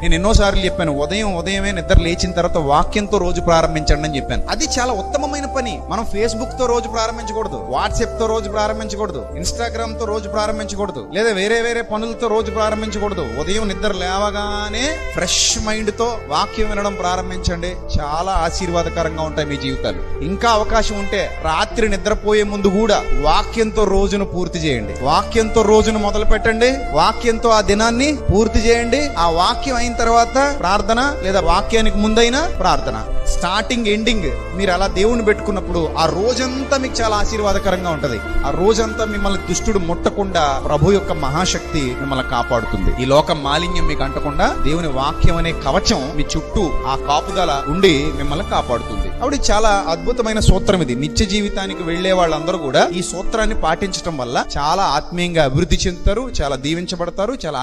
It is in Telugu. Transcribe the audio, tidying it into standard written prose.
నేను ఎన్నోసార్లు చెప్పాను, ఉదయమే నిద్ర లేచిన తర్వాత వాక్యంతో రోజు ప్రారంభించండి అని చెప్పాను. అది చాలా ఉత్తమమైన పని. మనం ఫేస్బుక్ తో రోజు ప్రారంభించకూడదు, వాట్సాప్ తో రోజు ప్రారంభించకూడదు, ఇన్స్టాగ్రామ్ తో రోజు ప్రారంభించకూడదు, లేదా వేరే పనులతో రోజు ప్రారంభించకూడదు. ఉదయం నిద్ర లేవగానే ఫ్రెష్ మైండ్ తో వాక్యం వినడం ప్రారంభించండి. చాలా ఆశీర్వాదకరంగా ఉంటాయి మీ జీవితాలు. ఇంకా అవకాశం ఉంటే రాత్రి నిద్రపోయే ముందు కూడా వాక్యంతో రోజును పూర్తి చేయండి. వాక్యంతో రోజును మొదలు పెట్టండి, వాక్యంతో ఆ దినాన్ని పూర్తి చేయండి. ఆ వాక్యం అయిన తర్వాత ప్రార్థన, లేదా వాక్యానికి ముందైనా ప్రార్థన. స్టార్టింగ్ ఎండింగ్ మీరు అలా దేవుని పెట్టుకున్నప్పుడు ఆ రోజంతా మీకు చాలా ఆశీర్వాదకరంగా ఉంటది. ఆ రోజంతా మిమ్మల్ని దుష్టుడు ముట్టకుండా ప్రభు యొక్క మహాశక్తి మిమ్మల్ని కాపాడుతుంది. ఈ లోక మాలిన్యం మీకు అంటకుండా దేవుని వాక్యం అనే కవచం మీ చుట్టూ ఆ కాపుదల ఉండి మిమ్మల్ని కాపాడుతుంది. కాబట్టి చాలా అద్భుతమైన సూత్రం ఇది. నిత్య జీవితానికి వెళ్లే వాళ్ళందరూ కూడా ఈ సూత్రాన్ని పాటించడం వల్ల చాలా ఆత్మీయంగా అభివృద్ధి చెందుతారు, చాలా దీవించబడతారు, చాలా